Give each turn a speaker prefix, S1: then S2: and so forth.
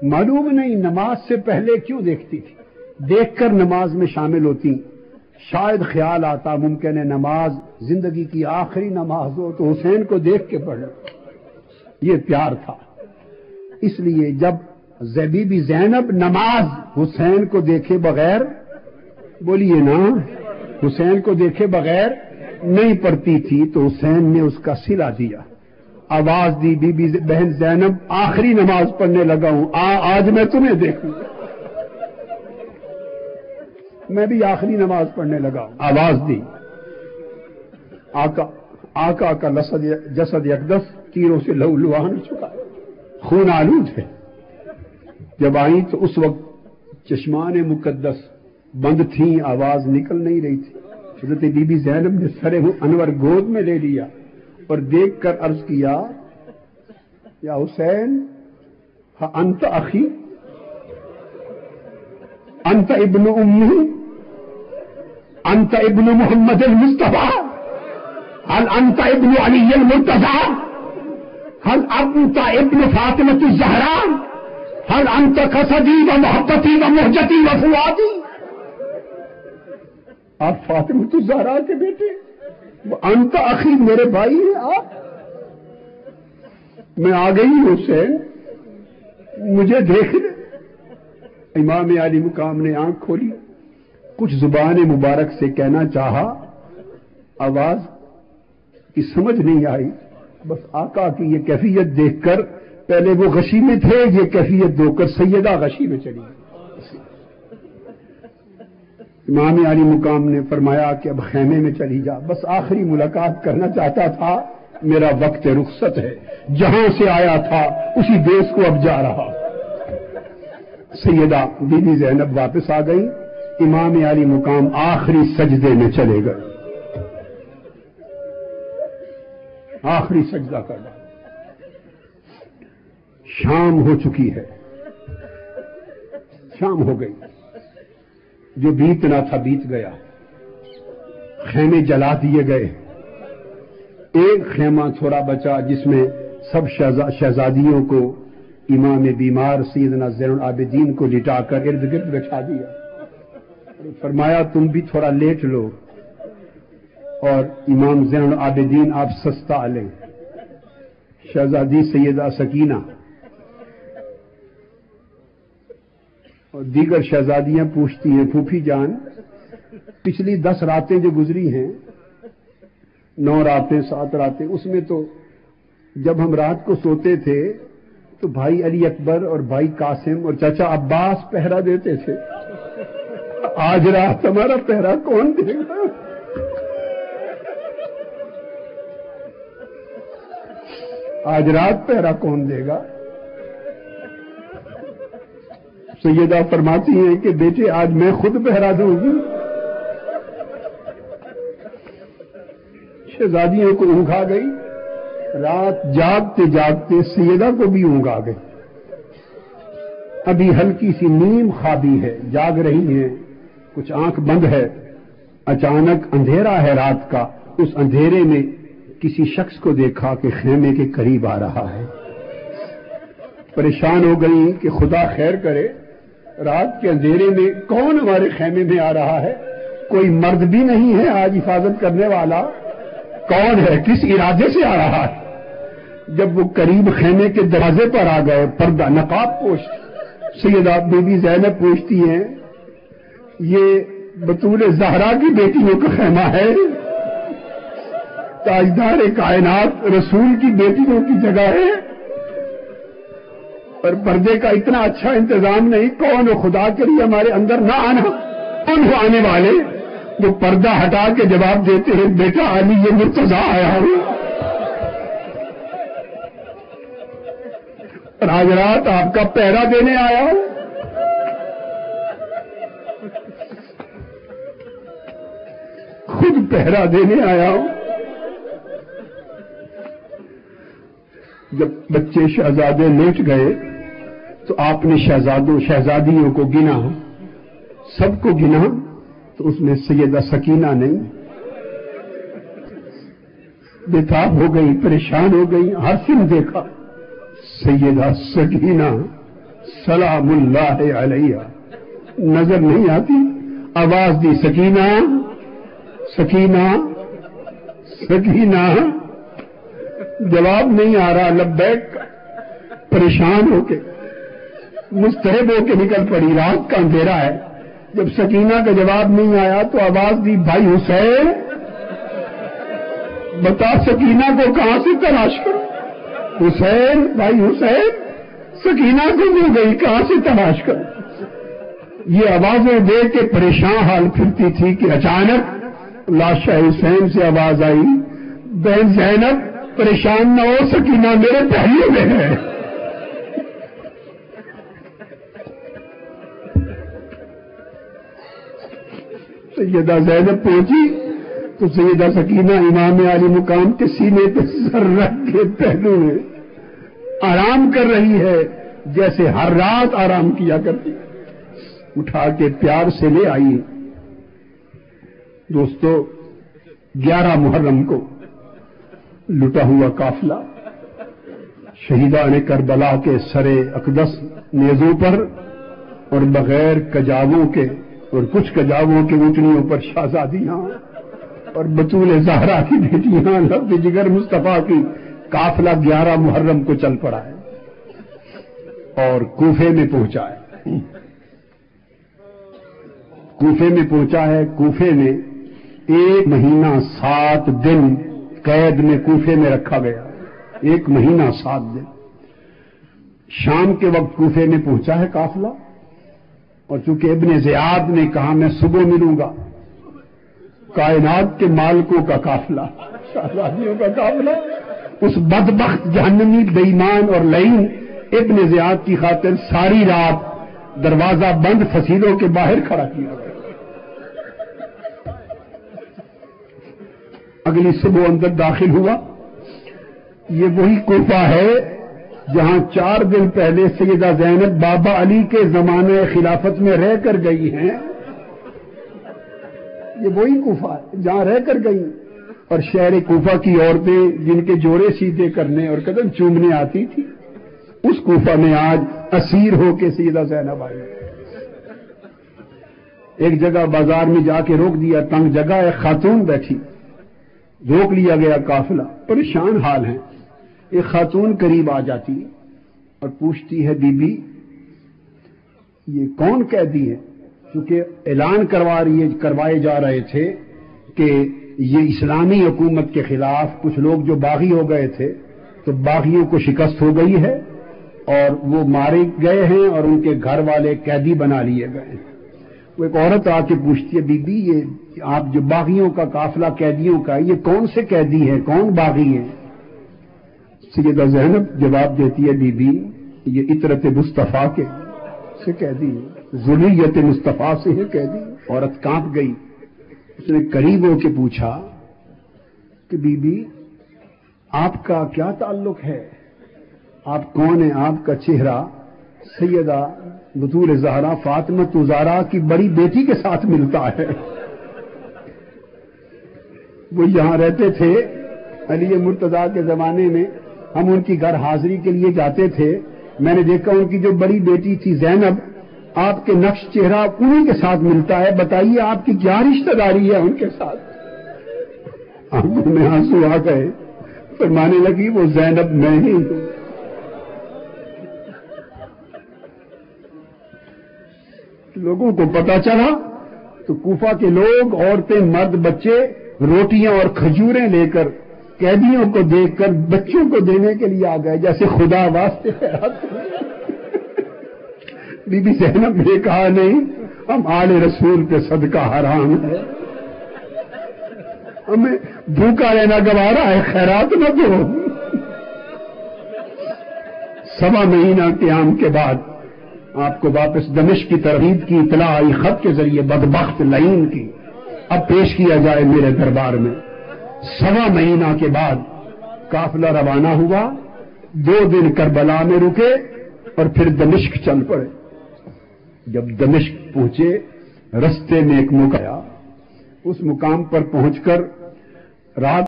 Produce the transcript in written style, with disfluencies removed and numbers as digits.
S1: معلوم نہیں نماز سے پہلے کیوں دیکھتی تھی، دیکھ کر نماز میں شامل ہوتی. شاید خیال آتا ممکن ہے نماز زندگی کی آخری نماز ہو تو حسین کو دیکھ کے پڑھ لو. یہ پیار تھا. اس لیے جب بی بی زینب نماز حسین کو دیکھے بغیر، بولیے نا، حسین کو دیکھے بغیر نہیں پڑھتی تھی تو حسین نے اس کا صلہ دیا. آواز دی، بی بی بہن زینب آخری نماز پڑھنے لگا ہوں، آج میں تمہیں دیکھوں. میں بھی آخری نماز پڑھنے لگا ہوں. آواز دی. آقا کا جسد یکدس تیروں سے لہو لہان ہو چکا، خون آلود ہے. جب آئی تو اس وقت چشمان مقدس بند تھیں، آواز نکل نہیں رہی تھی. حضرت بی بی زینب نے سر انور گود میں لے لیا اور دیکھ کر عرض کیا، یا حسین انت اخی، انت ابن امی، انت ابن محمد المصطفى، هل انت ابن علی المرتضى، هل انت ابن فاطمة الزہراء، هل انت قصدی و محبتی و مہجتی و فؤادی. آپ فاطمۃ الزہراء کے بیٹے، انت اخی میرے بھائی ہیں آپ. میں آ گئی حسین، مجھے دیکھ لے. امام علی مقام نے آنکھ کھولی، کچھ زبان مبارک سے کہنا چاہا، آواز کی سمجھ نہیں آئی. بس آقا کی یہ کیفیت دیکھ کر، پہلے وہ غشی میں تھے، یہ کیفیت دو کر سیدہ غشی میں چلی گئی. امام علی مقام نے فرمایا کہ اب خیمے میں چلی جا، بس آخری ملاقات کرنا چاہتا تھا، میرا وقت رخصت ہے، جہاں سے آیا تھا اسی دیس کو اب جا رہا. سیدہ بی بی زینب واپس آ گئی. امام علی مقام آخری سجدے میں چلے گئے، آخری سجدہ کرنا. شام ہو چکی ہے، شام ہو گئی. جو بیتنا تھا بیت گیا. خیمے جلا دیے گئے. ایک خیمہ تھوڑا بچا جس میں سب شہزادیوں کو امام بیمار سیدنا زین العابدین کو لٹا کر ارد گرد بٹھا دیا. فرمایا تم بھی تھوڑا لیٹ لو اور امام زین العابدین آپ سستا لیں. شہزادی سیدہ سکینہ اور دیگر شہزادیاں پوچھتی ہیں، پھوپھی جان پچھلی 10 راتیں جو گزری ہیں، 9 راتیں 7 راتیں، اس میں تو جب ہم رات کو سوتے تھے تو بھائی علی اکبر اور بھائی قاسم اور چچا عباس پہرا دیتے تھے. آج رات ہمارا پہرا کون دے گا؟ آج رات پہرا کون دے گا؟ سیدہ فرماتی ہیں کہ بیٹے آج میں خود پہرا دوں گی. شہزادیوں کو اونگ آ گئی. رات جاگتے جاگتے سیدہ کو بھی اونگ آ گئی. ابھی ہلکی سی نیم خوابی ہے، جاگ رہی ہیں، کچھ آنکھ بند ہے. اچانک اندھیرا ہے رات کا. اس اندھیرے میں کسی شخص کو دیکھا کہ خیمے کے قریب آ رہا ہے. پریشان ہو گئی کہ خدا خیر کرے، رات کے اندھیرے میں کون ہمارے خیمے میں آ رہا ہے؟ کوئی مرد بھی نہیں ہے آج حفاظت کرنے والا. کون ہے؟ کس ارادے سے آ رہا ہے؟ جب وہ قریب خیمے کے دروازے پر آ گئے، پردہ نقاب پوش سیدہ بی بی زینب پوچھتی ہیں، یہ بطول زہرا کی بیٹیوں کا خیمہ ہے؟ تاجدار کائنات رسول کی بیٹیوں کی جگہ ہے؟ پر پردے کا اتنا اچھا انتظام نہیں. کون ہو خدا کے لیے ہمارے اندر نہ آنا؟ کون ہو آنے والے جو پردہ ہٹا کے جواب دیتے ہیں بیٹا علی یہ مرتضی آیا ہوں اور آج رات آپ کا پہرا دینے آیا ہوں. خود پہرا دینے آیا ہوں. جب بچے شہزادے لیٹ گئے تو آپ نے شہزادیوں کو گنا، سب کو گنا تو اس میں سیدہ سکینہ نہیں. بےتاب ہو گئی، پریشان ہو گئی. ہر سن دیکھا سیدہ سکینہ سلام اللہ علیہ نظر نہیں آتی؟ آواز دی سکینہ سکینہ سکینہ، جواب نہیں آ رہا، لبیک، پریشان ہو کے مسترب ہو کے نکل پڑی، رات کا اندھیرا ہے، جب سکینہ کا جواب نہیں آیا تو آواز دی بھائی حسین، بتا سکینہ کو کہاں سے تلاش کروں؟ حسین، بھائی حسین، سکینہ کو مل گئی، کہاں سے تلاش کروں؟ یہ آوازیں دے کے پریشان حال پھرتی تھی کہ اچانک لاشا حسین سے آواز آئی، بہن زینب پریشان نہ ہو، سکینہ میرے پہلو میں ہے۔ سیدہ زینب پہنچی تو سیدہ سکینہ امام علی مقام کے سینے پہ سر رکھ کے پہلو میں آرام کر رہی ہے، جیسے ہر رات آرام کیا کرتی، اٹھا کے پیار سے لے آئی۔ دوستو، 11 محرم کو لٹا ہوا قافلہ شہیدان کربلا کے سر اقدس نیزوں پر اور بغیر کجاووں کے اور کچھ کجاووں کے اونٹنیوں پر شہزادیاں اور بطول زہرا کی بیٹیاں لب جگر مصطفیٰ کی قافلہ 11 محرم کو چل پڑا ہے اور کوفے میں پہنچا ہے۔ کوفے میں پہنچا ہے۔ کوفے میں 1 مہینہ 7 دن قید میں کوفے میں رکھا گیا، 1 مہینہ 7 دن۔ شام کے وقت کوفے میں پہنچا ہے قافلہ، اور چونکہ ابن زیاد نے کہا میں صبح ملوں گا، کائنات کے مالکوں کا قافلہ، شہزادیوں کا قافلہ، اس بدبخت جہنمی بے ایمان اور لعین ابن زیاد کی خاطر ساری رات دروازہ بند فصیلوں کے باہر کھڑا کیا گیا۔ اگلی صبح اندر داخل ہوا۔ یہ وہی کوفہ ہے جہاں 4 دن پہلے سیدہ زینب بابا علی کے زمانے خلافت میں رہ کر گئی ہیں۔ یہ وہی کوفہ ہے جہاں رہ کر گئی، اور شہر کوفہ کی عورتیں جن کے جوڑے سیدھے کرنے اور قدم چومنے آتی تھی، اس کوفہ میں آج اسیر ہو کے سیدہ زینب آئی۔ ایک جگہ بازار میں جا کے روک دیا، تنگ جگہ، ایک خاتون بیٹھی، روک لیا گیا قافلہ، پریشان حال ہیں۔ ایک خاتون قریب آ جاتی اور پوچھتی ہے، بی بی یہ کون قیدی ہے؟ چونکہ اعلان کروائے جا رہے تھے کہ یہ اسلامی حکومت کے خلاف کچھ لوگ جو باغی ہو گئے تھے، تو باغیوں کو شکست ہو گئی ہے اور وہ مارے گئے ہیں اور ان کے گھر والے قیدی بنا لیے گئے ہیں۔ وہ ایک عورت آ کے پوچھتی ہے، بی بی یہ آپ جو باغیوں کا قافلہ قیدیوں کا، یہ کون سے قیدی ہے، کون باغی ہے؟ سیدہ زینب جواب دیتی ہے، بی بی یہ عطرت مصطفیٰ کے سے قیدی ہے، ذریت مصطفیٰ سے ہے قیدی۔ عورت کانپ گئی، اس نے قریب ہو کے پوچھا کہ بی بی آپ کا کیا تعلق ہے، آپ کون ہیں؟ آپ کا چہرہ سیدہ بطول زہرا فاطمہ زہرا کی بڑی بیٹی کے ساتھ ملتا ہے، وہ یہاں رہتے تھے علی مرتضیٰ کے زمانے میں، ہم ان کی گھر حاضری کے لیے جاتے تھے، میں نے دیکھا ان کی جو بڑی بیٹی تھی زینب، آپ کے نقش چہرہ انہی کے ساتھ ملتا ہے، بتائیے آپ کی کیا رشتہ داری ہے ان کے ساتھ؟ آنکھوں میں آنسو آ گئے، فرمانے لگی وہ زینب میں ہی ہوں۔ لوگوں کو پتا چلا تو کوفہ کے لوگ، عورتیں، مرد، بچے روٹیاں اور کھجوریں لے کر قیدیوں کو دیکھ کر بچوں کو دینے کے لیے آ گئے، جیسے خدا واسطے خیرات۔ بی بی زینب نے کہا نہیں، ہم آل رسول پہ صدقہ حرام ہے، ہمیں بھوکا رہنا گوارا ہے، خیرات نہ دو۔ 1.25 مہینہ قیام کے بعد آپ کو واپس دمشق کی ترغیب کی اطلاع آئی، خط کے ذریعے، بدبخت لعین کی، اب پیش کیا جائے میرے دربار میں۔ 1.25 مہینہ کے بعد قافلہ روانہ ہوا، 2 دن کربلا میں رکے اور پھر دمشق چل پڑے۔ جب دمشق پہنچے، رستے میں ایک مقام آیا، اس مقام پر پہنچ کر رات